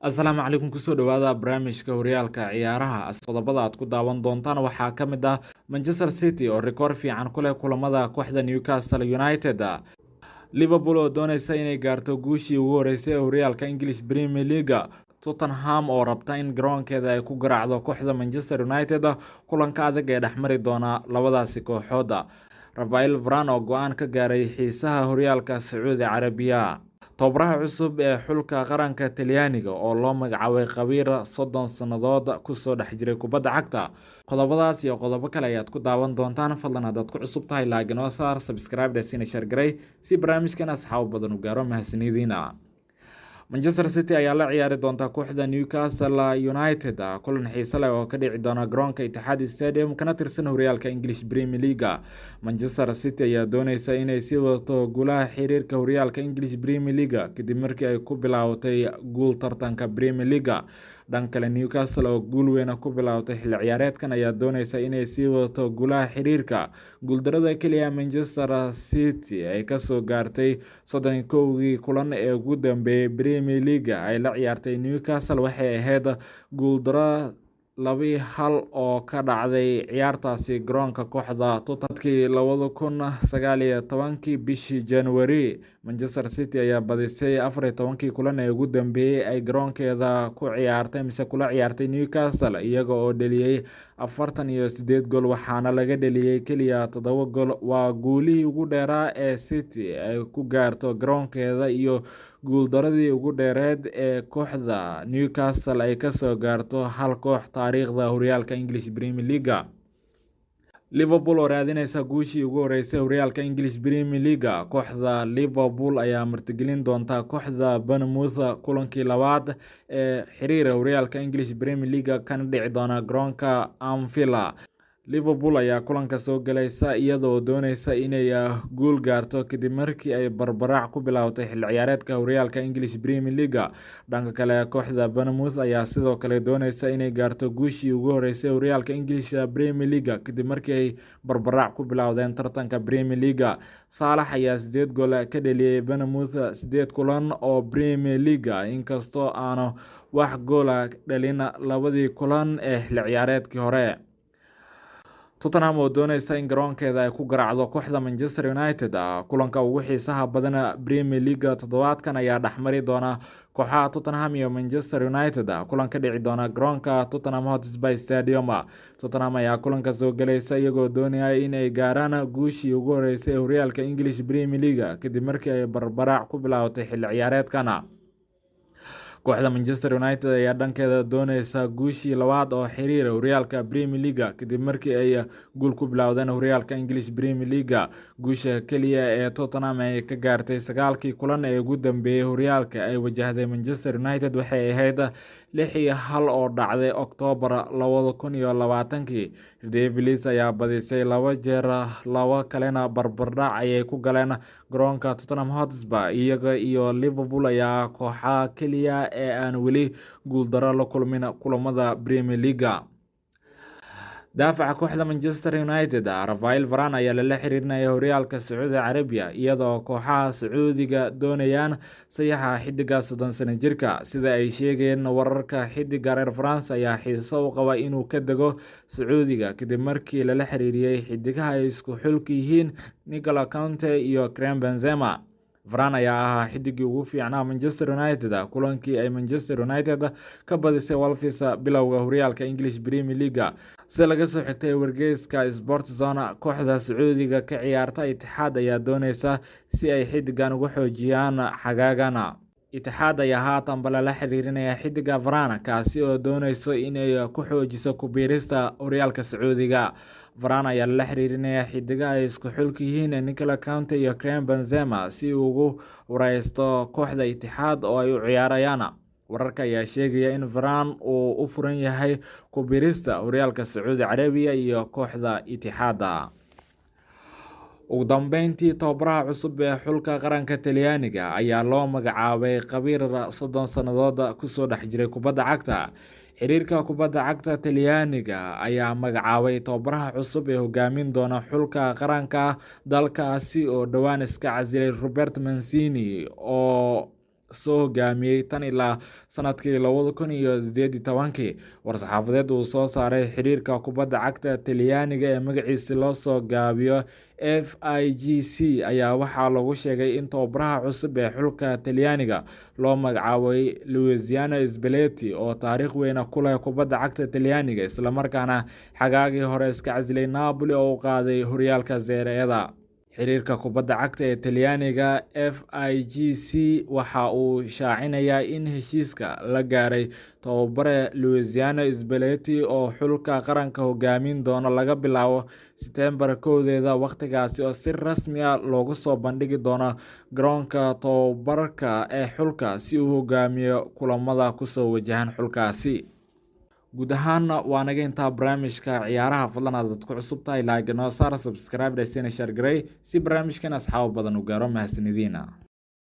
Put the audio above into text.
asalaamu calaykum kusoo dhawaada barnaamijka horyaalka ciyaaraha qodobada aad ku daawan doontaan waxaa ka mid ah Manchester City oo rikoor fiican ku leh kulamada kooxda Newcastle United. Liverpool oo doonaysa inay gaarto guushii ugu horeysay ee horyaalka English Premier League. Tottenham oo rabta in garoonkeeda ay ku garaacdo kooxda Manchester United kulanka adag ee dhexmari doona labadaasi kooxood. Rafael Varane oo go'aan ka gaaray xiisaha horyaalka Sacuudi Carabiya. Tababaraha cusub ee xulka qaranka Talyaaniga oo loo magacaabay khabiir 30 sannadood kusoo dhex jiray kubadda cagta. Qodobadaas iyo qodobo kale ayaad ku daawan doontaan. Fadlan haddaad ku cusub tahay like noo saar, subscribe dhasina share garay si barnaamijkan asxaab badan u gaaro mahadsanidina. Manchester City ayaa la ciyaari doonta kooxda Newcastle United kulan xiiso leh oo ka dhici doona garoonka Etihad Stadium kana tirsan horyaalka English Premier League. Manchester City ayaa doonaysa inay sii wadato guulaha xiriirka horyaalka English Premier League kadib markii ay ku bilaabatay guul tartanka Premier League. dhanka kale Newcastle oo guul weyn ku bilaabatay xilli ciyaareedkan ayaa doonaysa inay sii wadato guulaha xiriirka. Guuldarada kaliya Manchester City ay ka soo gaartay 31 kulan ee ugu dambeeyay Premier League ay la ciyaartay Newcastle waxay ahayd guuldaro 2-1 oo ka dhacday ciyaartaasi garoonka kooxda Tottenham 2019 bishii January. Manchester City ayaa badisay 14 kulan ee ugu dambeeyay ay garoonkeeda ku ciyaartay mise kula ciyaartay Newcastle iyaga oo dhaliyay 48 gool waxaana laga dhaliyay kaliya 7 gool. Waa guulihii ugu dheeraa ee City ay ku gaarto garoonkeeda iyo guuldaradii ugu dheereed ee kooxda Newcastle ay ka soo gaarto hal koox taariikhda horyaalka English Premier League. Liverpool oo raadinaysa guushii ugu horeysay horyaalka English Premier League. Kooxda Liverpool ayaa martigelin doonta kooxda Bournemouth kulankii labaad ee xiriirka horyaalka English Premier League kana dhici doona garoonka Anfield. Liverpool ayaa kulanka soo galaysa iyadoo doonaysa inay guul gaarto kadib markii ay barbarac ku bilaabatay xilli ciyaareedka horyaalka English Premier League. dhanka kale kooxda Bournemouth ayaa sidoo kale doonaysa inay gaarto guushii ugu horeysay horyaalka English Premier League kadib markii ay barbarac ku bilaawdeen tartanka Premier League. Salah ayaa 8 gool ka dhaliyay Bournemouth 8 kulan oo Premier League inkastoo aanu wax gool dhalin labadii kulan ee xilli ciyaareedkii hore. Tottenham oo doonaysa in garoonkeeda ay ku garaacdo kooxda Manchester United. Kulanka ugu xiisaha badan Premier League toddobaadkan ayaa dhexmari doona kooxaha Tottenham iyo Manchester United. Kulanka dhici doona garoonka Tottenham Hotspur Stadium. Tottenham ayaa kulanka soo galaysa iyagoo doonaya inay gaaraan guushii ugu horeysay horyaalka English Premier League kadib markii ay barbarac ku bilaabatay xilli ciyaareedkan. Kooxda Manchester United ayaa dhankeeda doonaysa guushii labaad oo xiriir horyaalka Premier League kadib markii ay guul ku bilaawdeen horyaalka English Premier League. Guusha kaliya ee Tottenham ay ka gaartay 9 kulan ee ugu dambeeyay horyaalka ay wajahday Manchester United waxay ahayd 6-1 oo dhacday October 2020. Devils ayaa badisay 2 jeer, 2 kalena barbardhac ayay ku galeen garoonka Tottenham Hotspur. Iyaga iyo Liverpool ayaa kooxaha kaliya ee aan weli guuldaro la kulmin kulamada Premier League. daafaca kooxda Manchester United Rafael Varane ayaa la xiriirinaya horyaalka Sacuudi Carabiya iyadoo kooxaha Sacuudiga doonayaan sayaxa xidiga 30 sano jirka. Sida ay sheegeen wararka, xidiga reer France ayaa xiiso u qaba inuu ka dego Sacuudiga kadib markii la xiriiriyay xidigaha ay isku xulka yihiin N'Golo Kante iyo Karim Benzema. Varane ayaa ahaa xidigii ugu fiicnaa Manchester United kulankii ay Manchester United ka badisay Wolves bilowga horyaalka English Premier League. sida laga soo xigtay wargeyska Sport Zone, kooxda Sacuudiga ka ciyaarta Etihad ayaa doonaysa si ay xidigan ugu xoojiyaan xagaagana. Etihad ayaa haatan la xiriirinaya xidiga Varane kaasi oo doonayso inay ku xoojiso ku biirista horyaalka Sacuudiga. Varane ayaa la xiriirinaya xidiga ay isku xulka yihiin N'Golo Kante iyo Karim Benzema si uu ugu wareysto kooxda Etihad oo ay u ciyaarayaan. Wararka ayaa sheegaya in Varane uu u furan yahay ku biirista horyaalka Sacuudi Carabiya iyo kooxda Etihad. ugu dambeyntii tababaraha cusub ee xulka qaranka Talyaaniga ayaa loo magacaabay khabiir 30 sannadood kusoo dhex jiray kubadda cagta. xiriirka kubadda cagta Talyaaniga ayaa magacaabay tababaraha cusub ee hogaamin doona xulka qaranka dalkaasi oo dhawaan iska casilay Roberto Mancini oo soo hogaamiyey tan ilaa sanadkii 2018. War-saxaafadeed uu soo saaray xiriirka kubadda cagta Talyaaniga ee magaciisa loo soo gaabiyo FIGC ayaa waxaa lagu sheegay in tababaraha cusub ee xulka Talyaaniga loo magacaabay Luciano Spalletti oo taariikh weyn ku leh kubadda cagta Talyaaniga, isla markaana xagaagii hore iska casilay Napoli oo u qaaday horyaalka Serie A. Xiriirka kubadda cagta ee Talyaaniga FIGC waxa uu shaacinayaa in heshiiska la gaaray tababare Luciano Spalletti oo xulka qaranka hogaamin doona laga bilaabo September 1 waqtigaasi oo si rasmi ah loogu soo bandhigi doono garoonka tababarka ee xulka si uu hogaamiyo kulamada kusoo wajahan xulkaasi. guud ahaan waa naga intaa barnaamijka ciyaaraha. fadlan aad ku cusub tahay like noo saar, subscribe, share garay si barnaamijkan asxaab badan u gaaro. mahadsanidina.